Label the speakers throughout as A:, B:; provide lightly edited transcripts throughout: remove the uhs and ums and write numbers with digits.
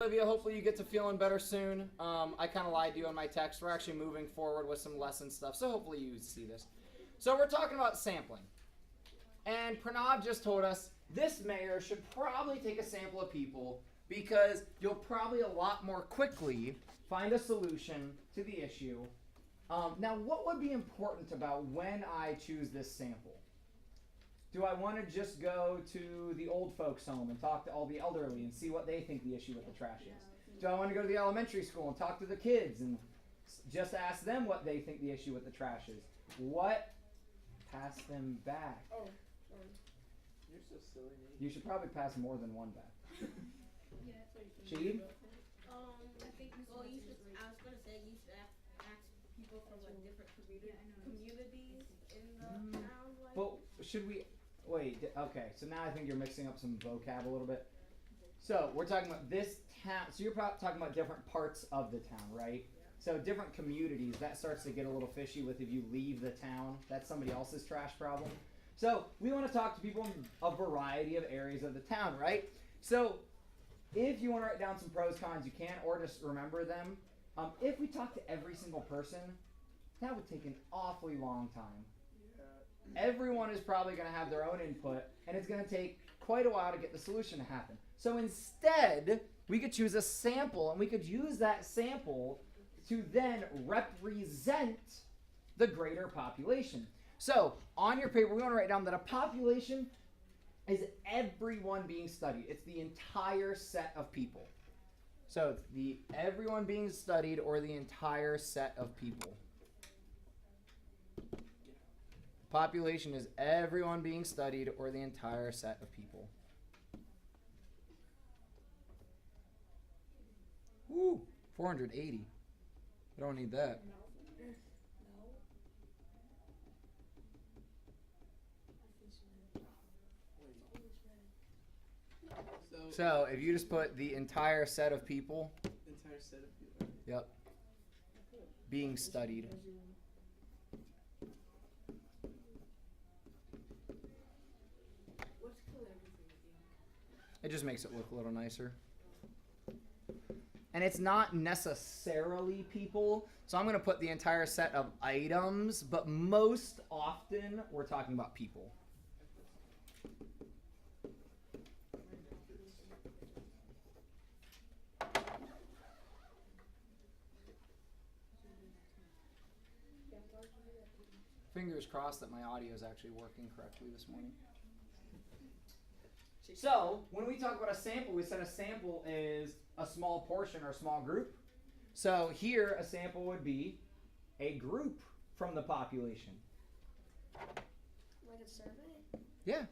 A: Olivia, hopefully you get to feeling better soon. I kind of lied to you in my text. We're actually moving forward with some lesson stuff, so hopefully you see this. So we're talking about sampling. And Pranav just told us this mayor should probably take a sample of people because you'll probably a lot more quickly find a solution to the issue. Now, what would be important about when I choose this sample? Do I want to just go to the old folks home and talk to all the elderly and see what they think the issue with the trash is? Do I want to go to the elementary school and talk to the kids and just ask them what they think the issue with the trash is? What? Pass them back.
B: Oh, sorry.
C: You're so silly, Nate.
A: You should probably pass more than one back.
B: Yeah.
A: Sheed?
D: I think, well, you should, I was gonna say, you should ask people from like different communities in the town, like.
A: But should we, wait, okay, so now I think you're mixing up some vocab a little bit. So we're talking about this town, so you're talking about different parts of the town, right? So different communities, that starts to get a little fishy with if you leave the town, that's somebody else's trash problem. So we want to talk to people in a variety of areas of the town, right? So if you want to write down some pros, cons, you can, or just remember them. If we talk to every single person, that would take an awfully long time. Everyone is probably going to have their own input, and it's going to take quite a while to get the solution to happen. So instead, we could choose a sample, and we could use that sample to then represent the greater population. So on your paper, we want to write down that a population is everyone being studied. It's the entire set of people. So it's the everyone being studied or the entire set of people. Population is everyone being studied or the entire set of people. Woo, 480. I don't need that. So if you just put the entire set of people,
C: Entire set of people.
A: yep, being studied.
B: What's collaborative again?
A: It just makes it look a little nicer. And it's not necessarily people, so I'm going to put the entire set of items, but most often we're talking about people. Fingers crossed that my audio is actually working correctly this morning. So, when we talk about a sample, we said a sample is a small portion or a small group. So here, a sample would be a group from the population.
D: Like a survey?
A: Yeah.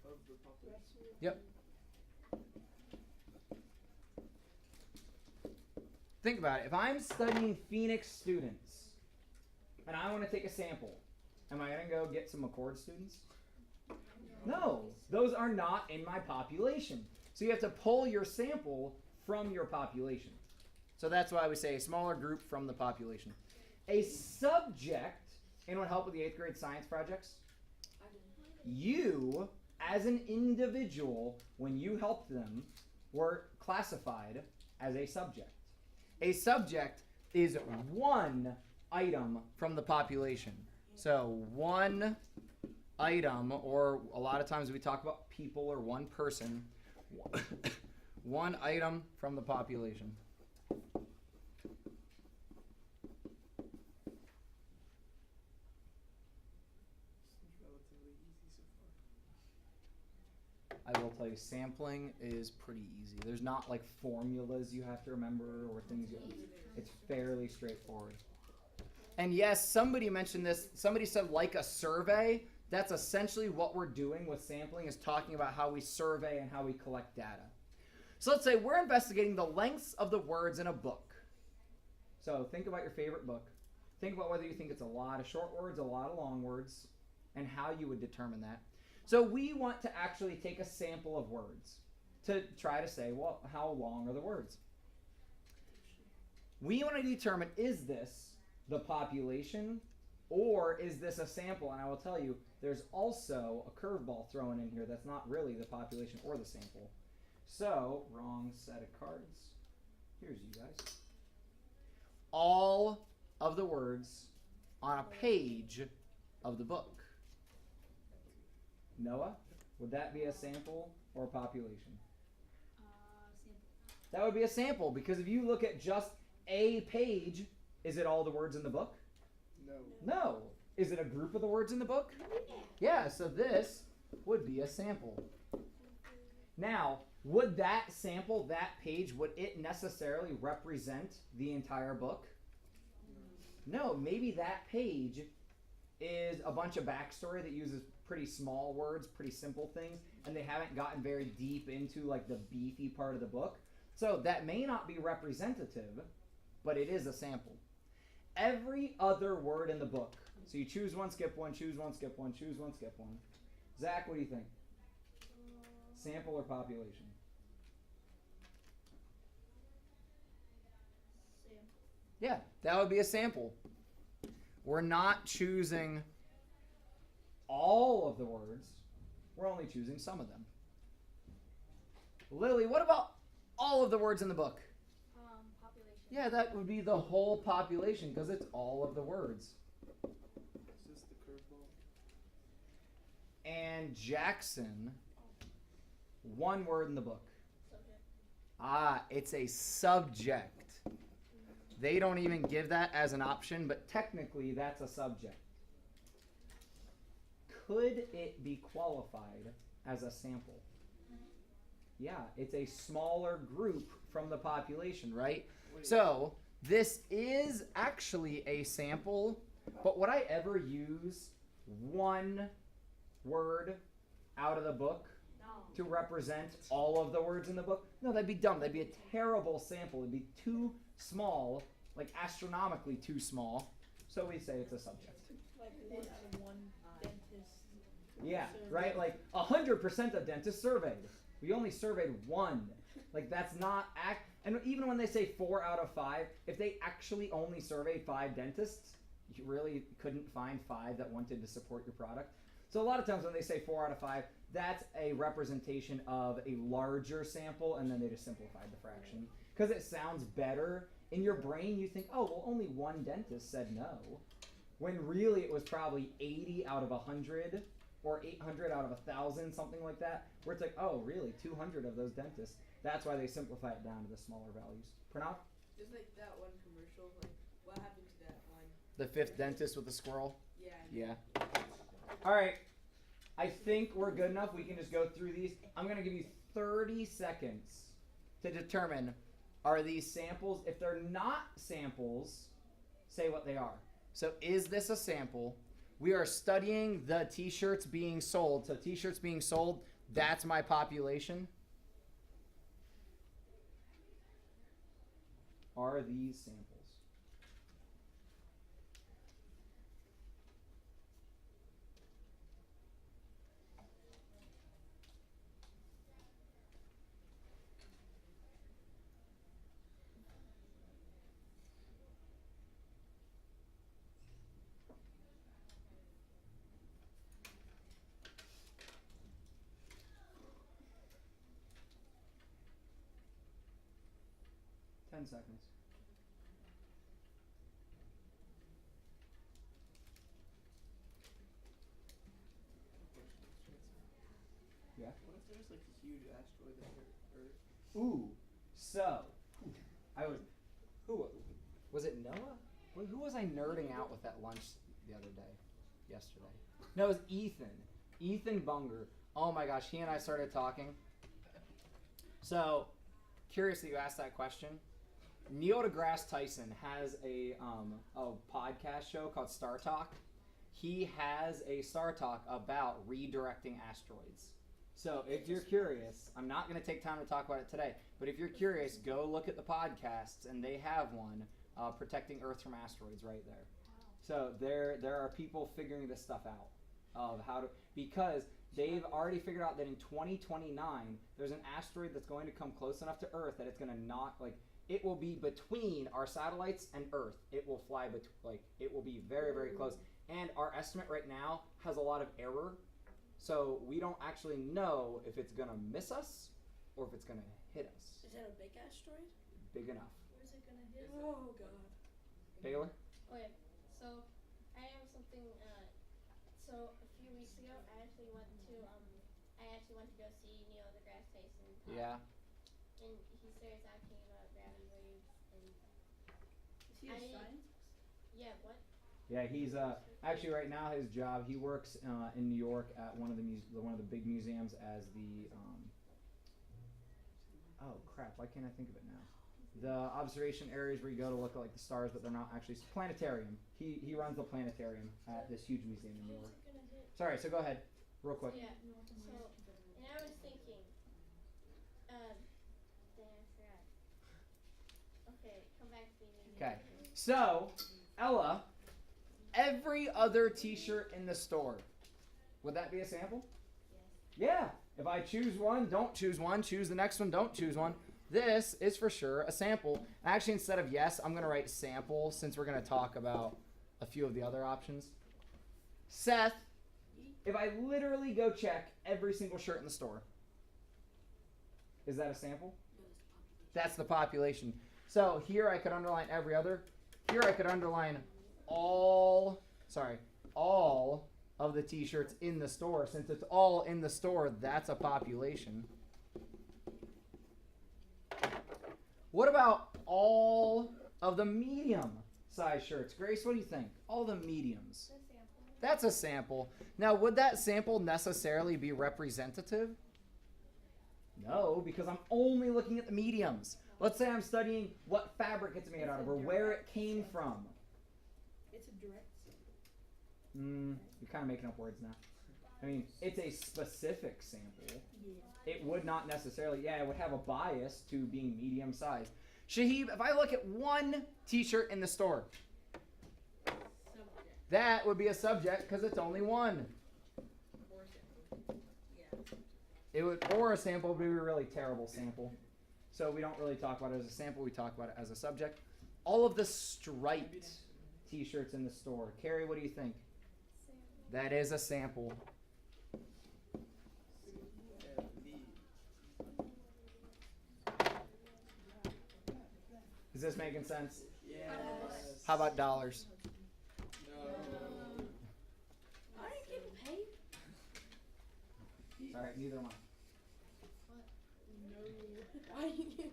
C: Of the population.
A: Yep. Think about it. If I'm studying Phoenix students and I want to take a sample, am I going to go get some McCord students? No, those are not in my population. So you have to pull your sample from your population. So that's why we say a smaller group from the population. A subject, anyone help with the 8th grade science projects? You, as an individual, when you helped them, were classified as a subject. A subject is one item from the population. So one item, or a lot of times we talk about people or one person, one item from the population.
C: Seems relatively easy so far.
A: I will tell you, sampling is pretty easy. There's not like formulas you have to remember or things. It's fairly straightforward. And yes, somebody mentioned this. Somebody said like a survey. That's essentially what we're doing with sampling, is talking about how we survey and how we collect data. So let's say we're investigating the lengths of the words in a book. So think about your favorite book. Think about whether you think it's a lot of short words, a lot of long words, and how you would determine that. So we want to actually take a sample of words to try to say, well, how long are the words? We want to determine, is this the population Or is this a sample? And I will tell you, there's also a curveball thrown in here that's not really the population or the sample. So, wrong set of cards. Here's you guys. All of the words on a page of the book. Noah, would that be a sample or a population?
B: Sample.
A: That would be a sample, because if you look at just a page, is it all the words in the book?
C: No.
A: No. Is it a group of the words in the book? Yeah, so this would be a sample. Now, would that sample, that page, would it necessarily represent the entire book? No, maybe that page is a bunch of backstory that uses pretty small words, pretty simple things, and they haven't gotten very deep into like the beefy part of the book. So that may not be representative, but it is a sample. Every other word in the book. So you choose one, skip one, choose one, skip one, choose one, skip one. Zach, what do you think? Sample or population?
B: Sample.
A: Yeah, that would be a sample. We're not choosing all of the words. We're only choosing some of them. Lily, what about all of the words in the book?
B: Population.
A: Yeah, that would be the whole population because it's all of the words.
C: Is this the curveball?
A: And Jackson, one word in the book.
B: Subject.
A: It's a subject. They don't even give that as an option, but technically that's a subject. Could it be qualified as a sample? Yeah, it's a smaller group from the population, right?
C: Wait.
A: So this is actually a sample, but would I ever use one word out of the book
B: No.
A: to represent all of the words in the book? No, that'd be dumb. That'd be a terrible sample. It'd be too small, like astronomically too small. So we say it's a subject.
E: Like one out of one dentist.
A: Yeah,
E: survey.
A: right? Like 100% of dentists surveyed. We only surveyed one. Like that's not and even when they say 4 out of 5, if they actually only surveyed 5 dentists, you really couldn't find 5 that wanted to support your product. So a lot of times when they say 4 out of 5, that's a representation of a larger sample, and then they just simplified the fraction. Because it sounds better. In your brain, you think, oh, well, only one dentist said no. When really it was probably 80 out of 100, or 800 out of 1,000, something like that. Where it's like, oh, really, 200 of those dentists. That's why they simplify it down to the smaller values. Pranav?
F: Just like that one commercial, like what happened to that one?
A: The 5th dentist with the squirrel?
F: Yeah.
A: Yeah. All right. I think we're good enough. We can just go through these. I'm going to give you 30 seconds to determine, are these samples? If they're not samples, say what they are. So is this a sample? We are studying the t-shirts being sold. So t-shirts being sold, that's my population. Are these samples? Seconds. Yeah.
C: What if there's like a huge asteroid that hit Earth?
A: Ooh. So, I was. Who was it? Noah? Who was I nerding out with at lunch the other day? Yesterday. No, it was Ethan. Ethan Bunger. Oh my gosh, he and I started talking. So, curious that you asked that question. Neil deGrasse Tyson has a podcast show called Star Talk. He has a Star Talk about redirecting asteroids. So if you're curious, I'm not going to take time to talk about it today, but if you're curious, go look at the podcasts, and they have one, Protecting Earth from Asteroids, right there. So there are people figuring this stuff out of how to, because they've already figured out that in 2029, there's an asteroid that's going to come close enough to Earth that it's going to knock, like, it will be between our satellites and Earth. It will fly, it will be very, very close. and our estimate right now has a lot of error. So we don't actually know if it's gonna miss us or if it's gonna hit us.
E: Is that a big asteroid?
A: Big enough.
B: Where's it gonna hit?
E: Oh god.
A: Baylor?
B: Okay, so I have something. So a few weeks ago, I actually went to go see Neil deGrasse Tyson.
A: Yeah.
B: And he started talking about gravity waves and.
E: Is he a
B: I-
E: scientist?
B: Yeah, what?
A: Yeah, he's actually right now his job. He works in New York at one of the big museums as the oh crap! Why can't I think of it now? The observation areas where you go to look at like the stars, but they're not actually planetarium. He runs the planetarium at this huge museum in New York.
B: Where's it gonna hit?
A: Sorry, so go ahead, real quick.
B: Yeah. So, and I was thinking, dang, I forgot. Okay, come back to me. maybe.
A: Okay. So, Ella, every other T-shirt in the store, would that be a sample? Yeah. If I choose one, don't choose one. Choose the next one, don't choose one. This is for sure a sample. Actually, instead of yes, I'm going to write sample since we're going to talk about a few of the other options. Seth, if I literally go check every single shirt in the store, is that a sample? That's the population. So here I could underline every other. Here I could underline all of the T-shirts in the store. Since it's all in the store, that's a population. What about all of the medium size shirts? Grace, what do you think? All the mediums. That's a sample. Now, would that sample necessarily be representative? No, because I'm only looking at the mediums. Let's say I'm studying what fabric it's made out of or where it came from.
E: It's a direct sample.
A: You're kind of making up words now. I mean, it's a specific sample.
E: Yeah.
A: It would not necessarily, it would have a bias to being medium sized. Shahib, if I look at one T-shirt in the store,
F: Subject.
A: that would be a subject because it's only one.
F: Or sample. Yeah.
A: It would, or a sample would be a really terrible sample. So we don't really talk about it as a sample. We talk about it as a subject. All of the striped T-shirts in the store. Carrie, what do you think? That is a sample. Is this making sense?
C: Yes.
A: How about dollars?
C: No.
E: I ain't getting paid.
A: All right, neither am I.
E: No. I ain't getting.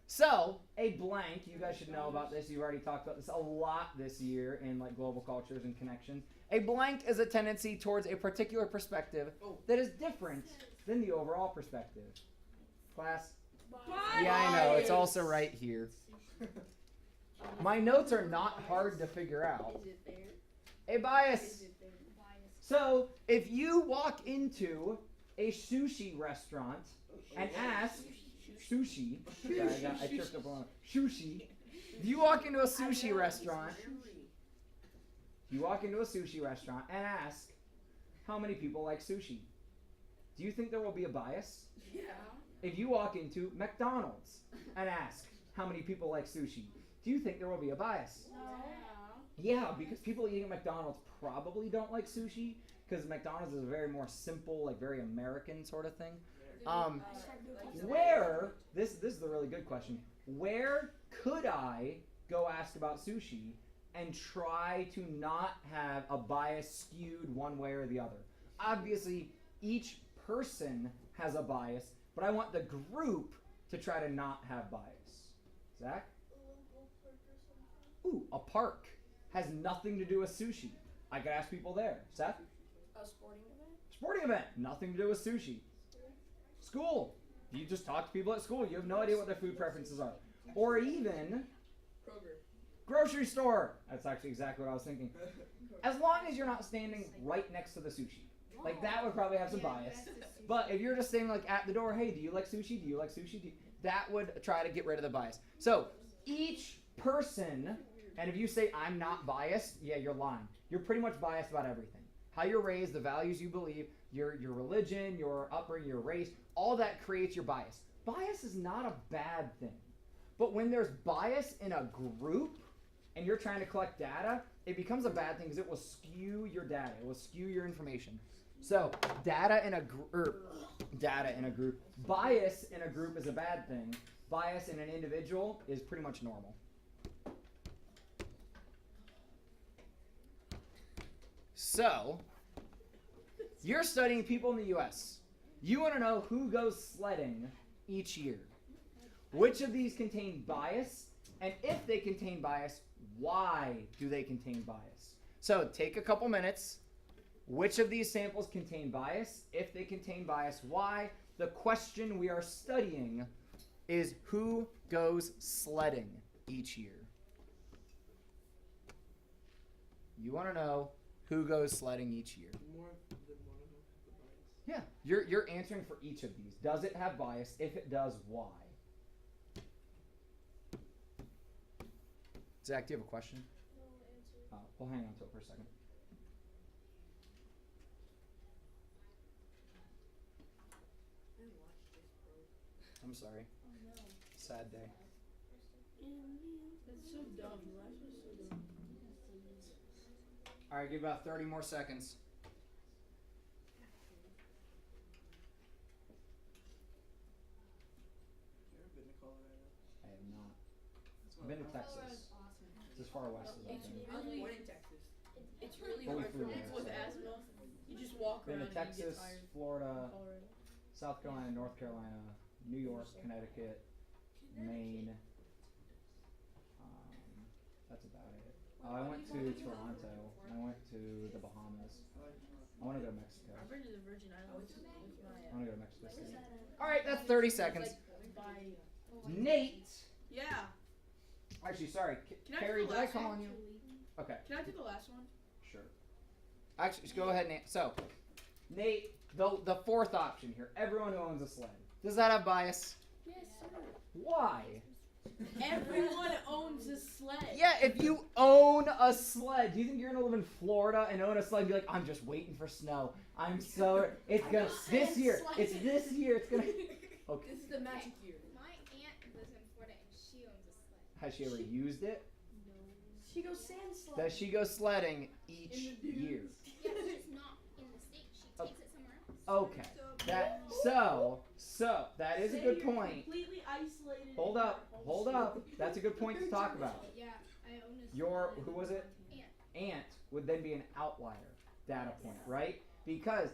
A: So, a blank, you guys should know about this. You've already talked about this a lot this year in like global cultures and connections. A blank is a tendency towards a particular perspective that is different than the overall perspective. Class? Yeah, I know. It's also right here. My notes are not hard to figure out.
E: Is it there?
A: A bias.
E: Is it there?
A: So, if you walk into a sushi restaurant and ask sushi, I tripped up on sushi. If you walk into a sushi restaurant, and ask how many people like sushi, do you think there will be a bias?
E: Yeah.
A: If you walk into McDonald's and ask how many people like sushi, do you think there will be a bias? Yeah, because people eating at McDonald's probably don't like sushi because McDonald's is a very more simple, like very American sort of thing. Where this is a really good question. Where could I go ask about sushi and try to not have a bias skewed one way or the other? Obviously, each person has a bias, but I want the group to try to not have bias. Zach? Ooh, a park has nothing to do with sushi. I could ask people there. Seth?
E: A sporting event?
A: Sporting event, nothing to do with sushi. School, you just talk to people at school. You have no idea what their food preferences are. Or even
F: Kroger.
A: grocery store. That's actually exactly what I was thinking. As long as you're not standing right next to the sushi. Like that would probably have some bias. But if you're just saying like at the door, hey, do you like sushi? Do you like sushi? That would try to get rid of the bias. So each person, and if you say I'm not biased, yeah, you're lying. You're pretty much biased about everything. How you're raised, the values you believe, your religion, your upbringing, your race, all that creates your bias. Bias is not a bad thing. But when there's bias in a group and you're trying to collect data, it becomes a bad thing because it will skew your data. It will skew your information. So data in a group, bias in a group is a bad thing. Bias in an individual is pretty much normal. So you're studying people in the U.S. You want to know who goes sledding each year. Which of these contain bias? And if they contain bias, why do they contain bias? So take a couple minutes. Which of these samples contain bias? If they contain bias, why? The question we are studying is who goes sledding each year? You want to know who goes sledding each year.
C: More than one of them have the bias.
A: Yeah, you're answering for each of these. Does it have bias? If it does, why? Zach, do you have a question?
B: No answer.
A: We'll hang on to it for a second. I'm sorry.
B: Oh no.
A: Sad day.
E: That's so dumb. Life is so dumb.
A: All right, give about 30 more seconds.
C: You ever been to Colorado?
A: I have not.
C: That's
A: I've been to
C: what I-
A: Texas. It's as far west as I've
E: It's
A: been.
F: I was
E: really,
F: born in Texas.
E: it's really
A: Well, we
E: hard
A: flew
E: for
A: there,
E: people with
A: so-
E: asthma. You just walk
A: Been
E: around
A: to
E: and you get
A: Texas,
E: tired.
A: Florida,
E: Colorado.
A: South Carolina, North Carolina, New York, Connecticut, Maine. That's about it. I went to Toronto. I went to the Bahamas.
C: I like Toronto.
A: I want to go to Mexico.
E: I've been to the Virgin Islands with my
A: I want to go to Mexico City. All right, that's 30 seconds.
E: by
A: Nate.
F: Yeah.
A: Actually, sorry.
F: Can I
A: Carrie,
F: do the
A: did I
F: last
A: call
F: one?
A: on you? Okay,
F: Can I do the last one?
A: sure. Actually, just go ahead, Nate. So, Nate, the fourth option here. Everyone who owns a sled. Does that have bias?
B: Yes, sir.
A: Why?
E: Everyone owns a sled.
A: Yeah, if you own a sled, do you think you're gonna live in Florida and own a sled and be like, I'm just waiting for snow. I'm so it's gonna this year. It's this year. It's gonna. Okay.
E: This is the magic year.
D: My aunt lives in Florida and she owns a sled.
A: Has she ever used it?
E: She goes sand sled.
A: Does she go sledding each
E: In the
A: year?
D: Yeah, she's not in the state. She
A: Oh.
D: takes it somewhere else.
A: Okay. So that is a good point.
E: Completely isolated.
A: Hold up. That's a good point to talk about.
D: Yeah, I own a
A: Your
D: sled.
A: who was it?
D: Aunt.
A: Aunt would then be an outlier data point, right? Because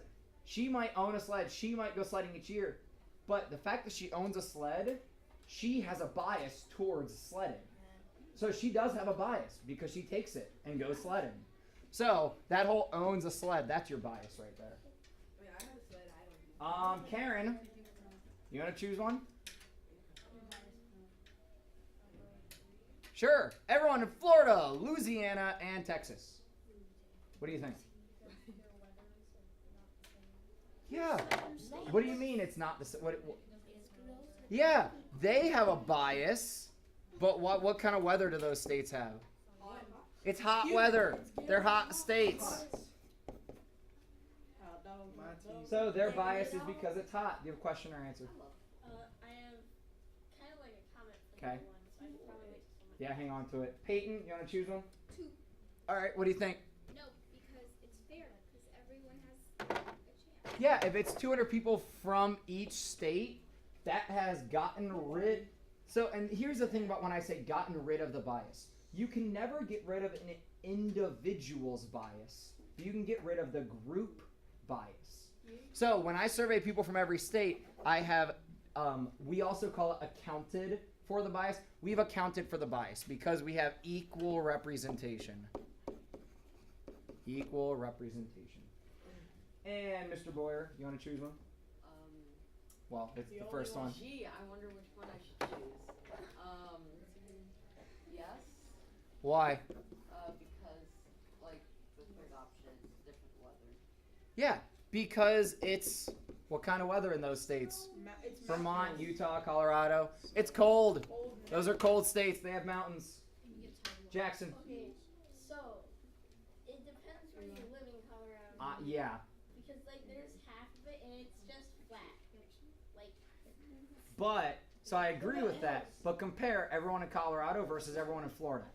A: she might own a sled, she might go sledding each year, but the fact that she owns a sled, she has a bias towards sledding. So she does have a bias because she takes it and goes sledding. So that whole owns a sled, that's your bias right there.
F: I mean, I have a sled. I don't.
A: Karen, you want to choose one? Sure. Everyone in Florida, Louisiana, and Texas. What do you think? Yeah. What do you mean it's not the same? Yeah, they have a bias, but what kind of weather do those states have? It's hot weather. They're hot states.
C: My team.
A: So their bias is because it's hot. Do you have a question or answer?
B: I have kind of like a comment for
A: Okay.
B: the one, so I should probably wait till someone.
A: Yeah, hang on to it. Peyton, you want to choose one?
D: 2.
A: All right, what do you think?
D: No, because it's fair. Because everyone has a chance.
A: Yeah, if it's 200 people from each state, that has gotten rid. So, and here's the thing about when I say gotten rid of the bias. You can never get rid of an individual's bias, but you can get rid of the group bias. So when I survey people from every state, I have, we also call it accounted for the bias. We've accounted for the bias because we have equal representation. Equal representation. And Mr. Boyer, you want to choose one? Well, it's the first one.
G: Gee, I wonder which one I should choose. Yes,
A: Why?
G: because like the third option is different weather.
A: Yeah, because it's what kind of weather in those states?
F: It's
A: Vermont, Utah, Colorado. It's cold. Those are cold states. They have mountains. Jackson.
B: Okay, so it depends where you live in Colorado.
A: Yeah.
B: Because like there's half of it and it's just flat. Like
A: But, so I agree with that. But compare everyone in Colorado versus everyone in Florida.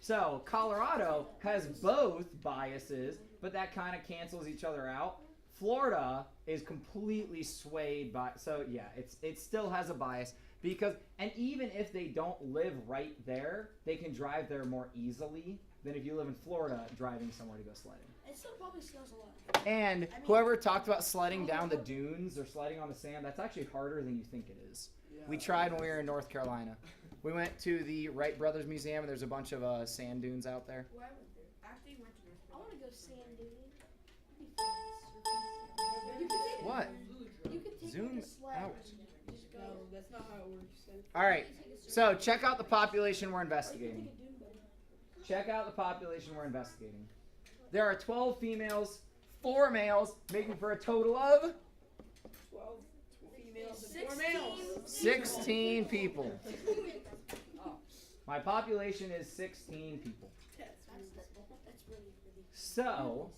A: So Colorado has both biases, but that kind of cancels each other out. Florida is completely swayed by, so yeah, it still has a bias because, and even if they don't live right there, they can drive there more easily than if you live in Florida driving somewhere to go sledding.
E: It still probably snows a lot.
A: And whoever talked about sledding down the dunes or sledding on the sand, that's actually harder than you think it is.
C: Yeah.
A: We tried when we were in North Carolina. We went to the Wright Brothers Museum, and there's a bunch of sand dunes out there.
F: Well, I went there. I actually went to North
E: I want to go sand duning.
A: What?
E: You could take
A: Zoom
E: like a sled
A: out.
E: and just go.
F: No, that's not how it works.
A: All right, so check out the population we're
E: Or you could
A: investigating.
E: take a dune boat.
A: Check out the population we're investigating. There are 12 females, 4 males, making for a total of
F: 12 females and 4
E: 16.
F: males.
A: 16 people. My population is 16 people.
E: That's really, really.
A: So,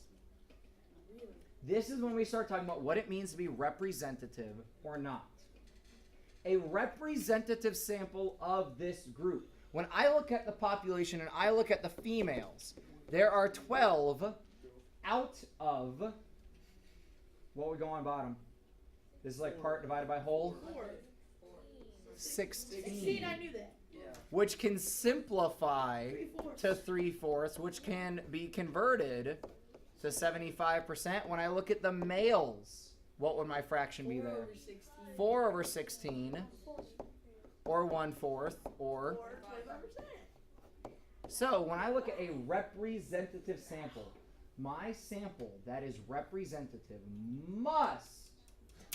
A: this is when we start talking about what it means to be representative or not. A representative sample of this group. When I look at the population and I look at the females, there are 12 out of, what would go on bottom? This is like part divided by whole. 16.
E: 16, I knew that.
C: Yeah.
A: Which can simplify
E: 3/4.
A: to 3/4, which can be converted to 75%. When I look at the males, what would my fraction be
F: 4
A: there?
F: over 16.
A: 4 over 16, or 1/4, or...
E: Or 25%.
A: So when I look at a representative sample, my sample that is representative must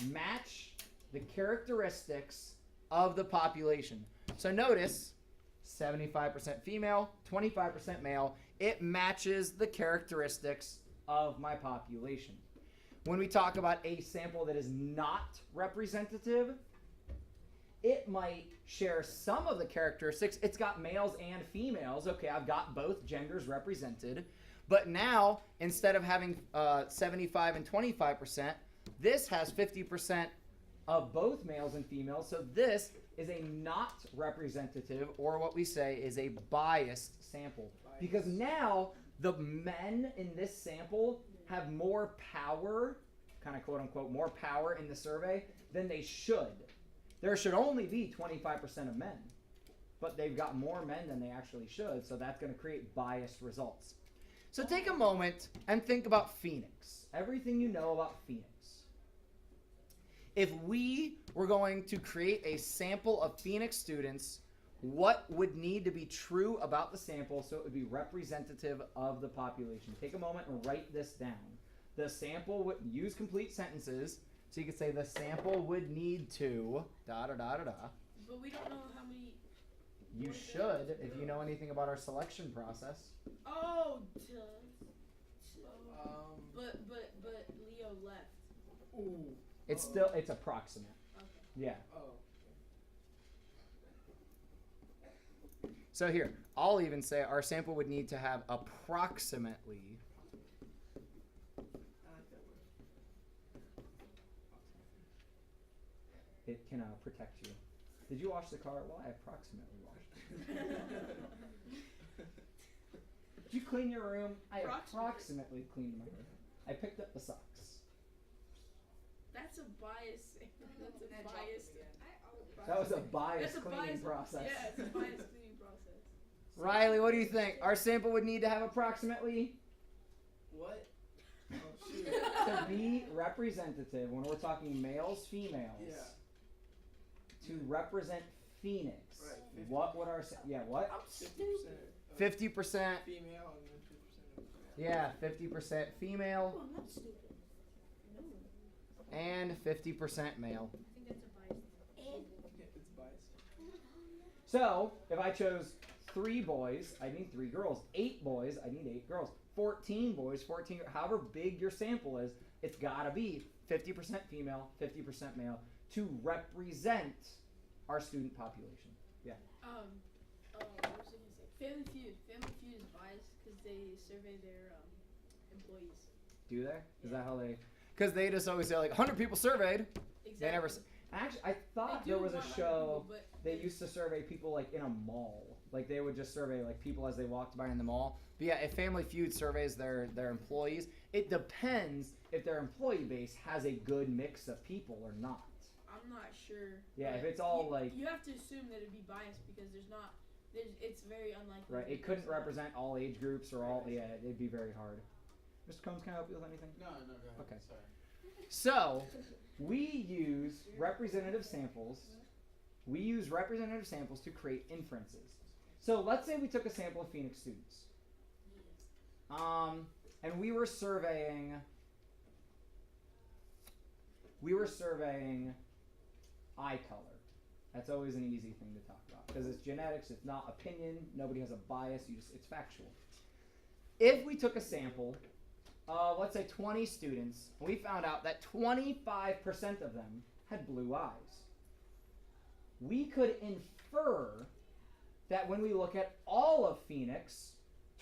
A: match the characteristics of the population. So notice, 75% female, 25% male. It matches the characteristics of my population. When we talk about a sample that is not representative, it might share some of the characteristics. It's got males and females. Okay, I've got both genders represented. But now, instead of having 75 and 25%, this has 50% of both males and females. So this is a not representative, or what we say is a biased sample. Because now the men in this sample have more power, kind of quote unquote, more power in the survey than they should. There should only be 25% of men, but they've got more men than they actually should, so that's going to create biased results. So take a moment and think about Phoenix. Everything you know about Phoenix. If we were going to create a sample of Phoenix students, what would need to be true about the sample so it would be representative of the population? Take a moment and write this down. The sample would use complete sentences. So you could say the sample would need to da da da da da.
F: But we don't know how many.
A: You should if you know anything about our selection process.
F: Oh, duh.
C: Um.
F: But Leo left.
C: Ooh.
A: It's approximate.
F: Okay.
A: Yeah.
C: Oh.
A: So here, I'll even say our sample would need to have approximately.
C: I like that word.
A: It can protect you. Did you wash the car? Well, I approximately washed it. Did you clean your room? I approximately cleaned my room. I picked up the socks.
F: That's a bias. That's a bias.
A: That was a biased
F: That's a
A: cleaning
F: biased
A: process.
F: Yeah, it's a biased cleaning process.
A: Riley, what do you think? Our sample would need to have approximately
C: What? Oh shoot.
A: to be representative when we're talking males, females.
C: Yeah.
A: To represent Phoenix.
C: Right, 50.
A: What would our what?
E: I'm
C: 50%.
E: stupid.
A: 50%.
C: Female and then 50% of
A: Yeah, 50% female
E: Oh, I'm not stupid. No.
A: and 50% male.
D: I think that's a bias.
E: And
C: Yeah, it's biased.
A: So, if I chose 3 boys, I need 3 girls. 8 boys, I need 8 girls. 14 boys, 14, however big your sample is, it's gotta be 50% female, 50% male to represent our student population. Yeah.
F: What was I gonna say? Family Feud. Family Feud is biased because they survey their employees.
A: Do they? Is that how they? Because they just always say like 100 people surveyed.
F: Exactly.
A: They never. Actually, I thought
F: They
A: there
F: do
A: was a
F: want other
A: show
F: people, but
A: they used to survey people like in a mall. Like they would just survey like people as they walked by in the mall. But yeah, if Family Feud surveys their employees, it depends if their employee base has a good mix of people or not.
F: I'm not sure.
A: Yeah,
F: but
A: if it's all like
F: you have to assume that it'd be biased because it's very unlikely.
A: right,
F: to
A: it couldn't
F: mix up.
A: represent all age groups or all. Yeah, it'd be very hard. Mr. Combs, can I help you with anything?
H: No, go ahead.
A: Okay.
H: Sorry.
A: So, we use representative samples. We use representative samples to create inferences. So let's say we took a sample of Phoenix students. And we were surveying eye color. That's always an easy thing to talk about because it's genetics, it's not opinion, nobody has a bias, it's factual. If we took a sample let's say 20 students, and we found out that 25% of them had blue eyes. We could infer that when we look at all of Phoenix,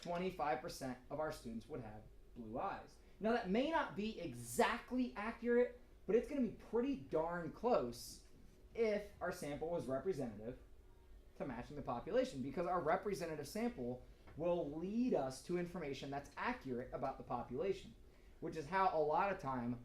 A: 25% of our students would have blue eyes. Now that may not be exactly accurate, but it's going to be pretty darn close if our sample was representative to matching the population, because our representative sample will lead us to information that's accurate about the population, which is how a lot of time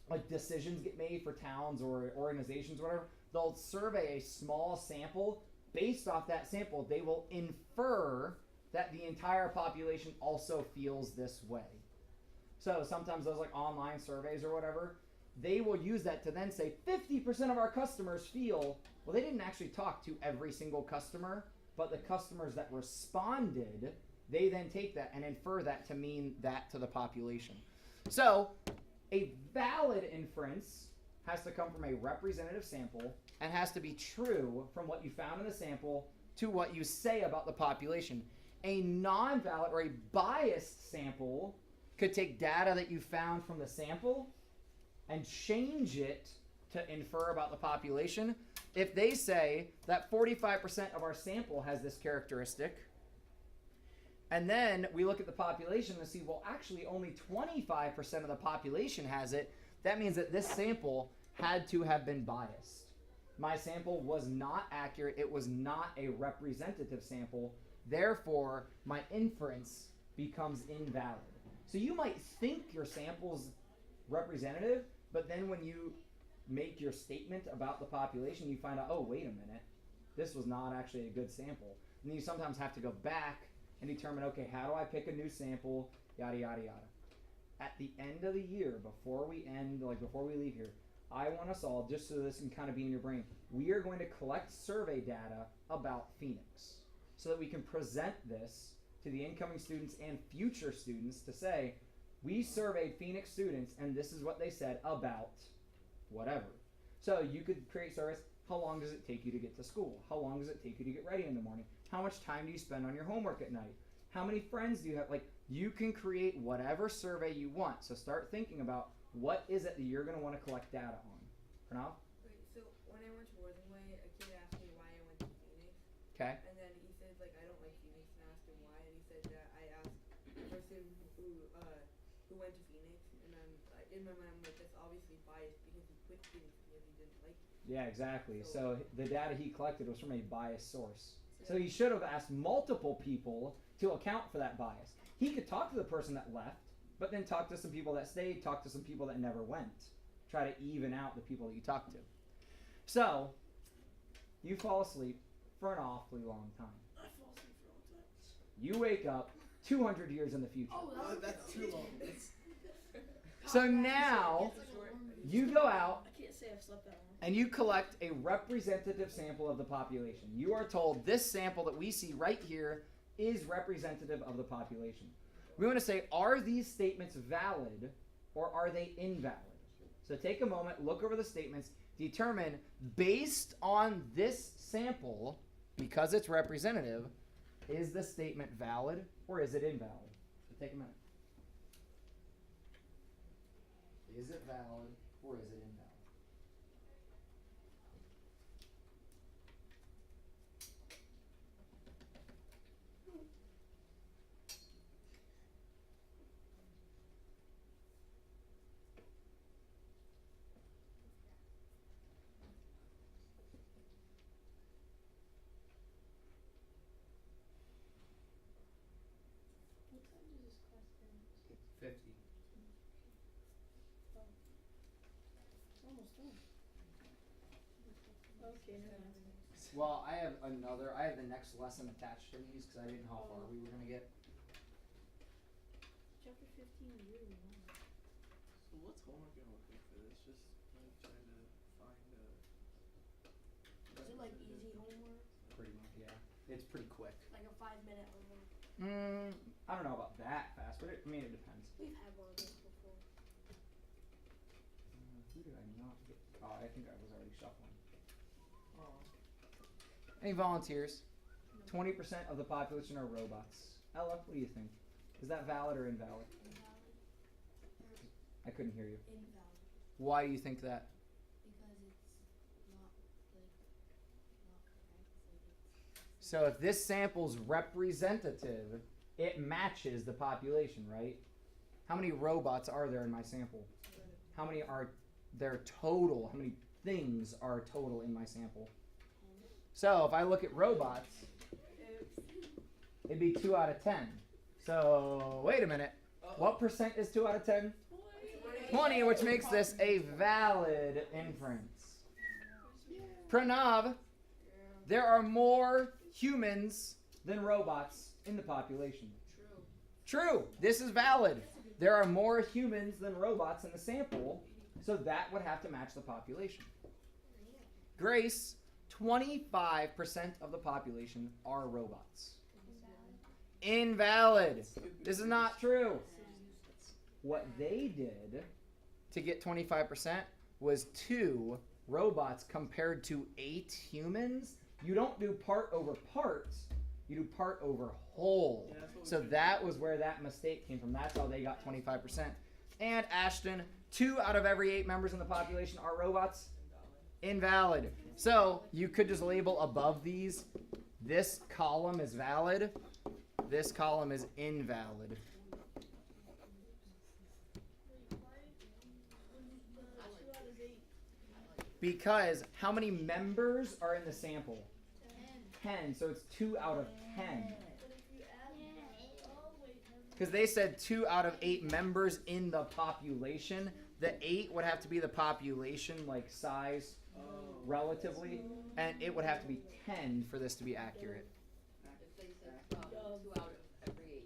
A: like decisions get made for towns or organizations or whatever. They'll survey a small sample. Based off that sample, they will infer that the entire population also feels this way. So sometimes those like online surveys or whatever, they will use that to then say 50% of our customers feel, well, they didn't actually talk to every single customer, but the customers that responded, they then take that and infer that to mean that to the population. So a valid inference has to come from a representative sample and has to be true from what you found in the sample to what you say about the population. A non-valid or a biased sample could take data that you found from the sample and change it to infer about the population. If they say that 45% of our sample has this characteristic, and then we look at the population and see, well, actually only 25% of the population has it, that means that this sample had to have been biased. My sample was not accurate. It was not a representative sample. Therefore, my inference becomes invalid. So you might think your sample's representative, but then when you make your statement about the population, you find out, oh, wait a minute, this was not actually a good sample. And then you sometimes have to go back and determine, okay, how do I pick a new sample, yada, yada, yada. At the end of the year, before we leave here, I want us all, just so this can kind of be in your brain, we are going to collect survey data about Phoenix so that we can present this to the incoming students and future students to say, we surveyed Phoenix students and this is what they said about whatever. So you could create surveys. How long does it take you to get to school? How long does it take you to get ready in the morning? How much time do you spend on your homework at night? How many friends do you have? Like, you can create whatever survey you want. So start thinking about what is it that you're going to want to collect data on. Pranav?
I: Wait, so when I went to Worthing Way, a kid asked me why I went to Phoenix.
A: Okay.
I: And then he said, like, I don't like Phoenix, and I asked him why, and he said that I asked the person who went to Phoenix, and then in my mind, I'm like, that's obviously biased because he quit Phoenix because he didn't like it.
A: Yeah, exactly. So the data he collected was from a biased source. So he should have asked multiple people to account for that bias. He could talk to the person that left, but then talk to some people that stayed, talk to some people that never went. Try to even out the people that you talk to. So, you fall asleep for an awfully long time.
E: I fall asleep for a long time.
A: You wake up 200 years in the future.
E: Oh,
C: That's too long.
A: So now, you go out
F: I can't say I've slept that long.
A: and you collect a representative sample of the population. You are told this sample that we see right here is representative of the population. We want to say, are these statements valid or are they invalid? So take a moment, look over the statements, determine based on this sample, because it's representative, is the statement valid or is it invalid? So take a minute. Is it valid or is it invalid?
F: Okay, never mind.
A: Well, I have the next lesson attached to these because I didn't know how far we were gonna get.
F: Chapter 15 is really long.
C: So what's homework gonna look like for this? Just like trying to find
E: Is it like easy homework?
A: Pretty much, yeah. It's pretty quick.
E: Like a 5-minute homework?
A: I don't know about that fast, but it depends.
E: We've had one of those before.
A: Who did I not get? Oh, I think I was already shuffling.
C: Oh.
A: Any volunteers? 20% of the population are robots. Ella, what do you think? Is that valid or invalid?
E: Invalid.
A: I couldn't hear you.
E: Invalid.
A: Why do you think that?
E: Because it's not like not correct. Like it's
A: So if this sample's representative, it matches the population, right? How many robots are there in my sample? How many are there total? How many things are total in my sample? So if I look at robots, it'd be 2 out of 10. So wait a minute. What percent is 2 out of 10? 20, which makes this a valid inference. Pranav, there are more humans than robots in the population. True. This is valid. There are more humans than robots in the sample, so that would have to match the population. Grace, 25% of the population are robots. Invalid. This is not true. What they did to get 25% was 2 robots compared to 8 humans. You don't do part over part, you do part over whole.
C: Yeah, that's what we
A: So
C: should
A: that was where that mistake came from. That's how they got 25%. And Ashton, 2 out of every 8 members in the population are robots. Invalid. So you could just label above these, this column is valid, this column is invalid. Because how many members are in the sample? 10. So it's 2 out of 10. Because they said 2 out of 8 members in the population. The 8 would have to be the population, like size, relatively, and it would have to be 10 for this to be accurate.
G: If they said 2 out of every 8.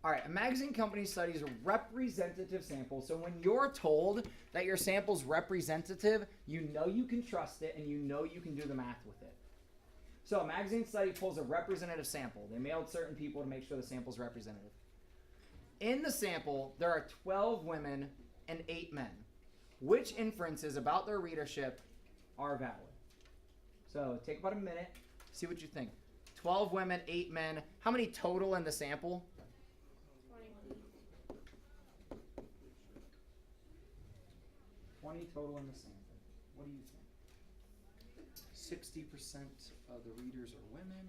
A: All right, a magazine company studies a representative sample. So when you're told that your sample's representative, you know you can trust it and you know you can do the math with it. So a magazine study pulls a representative sample. They mailed certain people to make sure the sample's representative. In the sample, there are 12 women and 8 men. Which inferences about their readership are valid? So take about a minute, see what you think. 12 women, 8 men. How many total in the sample? 20 total in the sample. What do you think? 60% of the readers are women.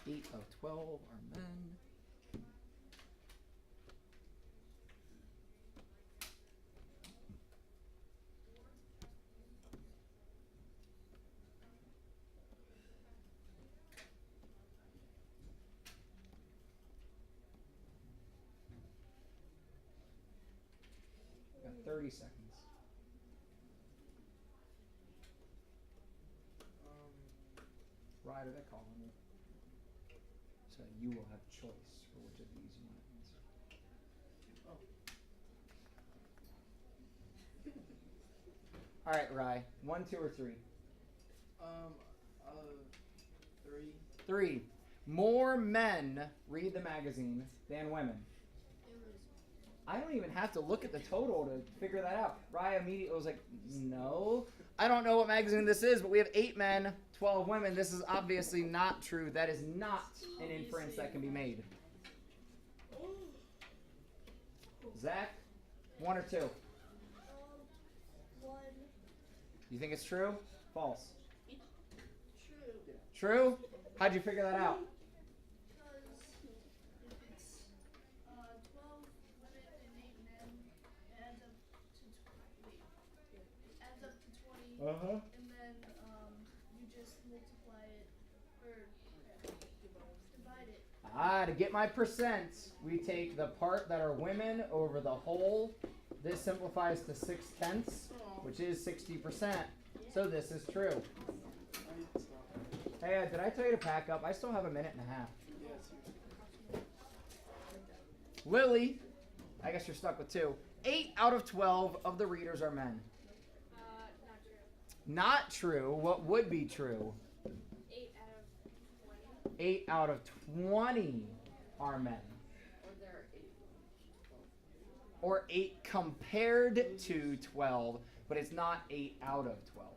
A: 8 of 12 are men. Got 30 seconds. Ryder, they're calling you. So you will have choice for which of these you want to answer. All right, Rye. 1, 2, or 3?
C: 3.
A: 3. More men read the magazine than women. I don't even have to look at the total to figure that out. Rye immediately was like, no. I don't know what magazine this is, but we have 8 men, 12 women. This is obviously not true. That is not an inference that can be made. Zach, 1 or 2?
B: 1.
A: You think it's true? False.
B: True.
A: True? How'd you figure that out?
B: Because if it's 12 women and 8 men, it adds up to 20. Wait, it adds up to 20.
A: Uh-huh.
B: And then you just multiply it or divide it.
A: To get my percent, we take the part that are women over the whole. This simplifies to 6/10, which is 60%. So this is true.
C: It's not.
A: Hey, did I tell you to pack up? I still have a minute and a half.
C: Yeah, it's
A: Lily, I guess you're stuck with 2. 8 out of 12 of the readers are men.
F: Not true.
A: Not true. What would be true?
F: 8 out of 20.
A: 8 out of 20 are men.
G: Or there 8.
A: Or 8 compared to 12, but it's not 8 out of 12.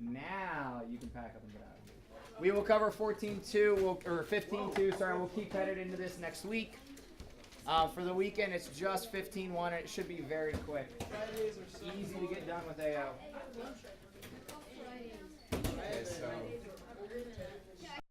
A: Now you can pack up and get out of here. We will cover 14-2, or 15-2, sorry, we'll keep headed into this next week. For the weekend, it's just 15-1, and it should be very quick.
C: Fridays are so
A: Easy to get done with AO.
C: Fridays.
H: Okay, so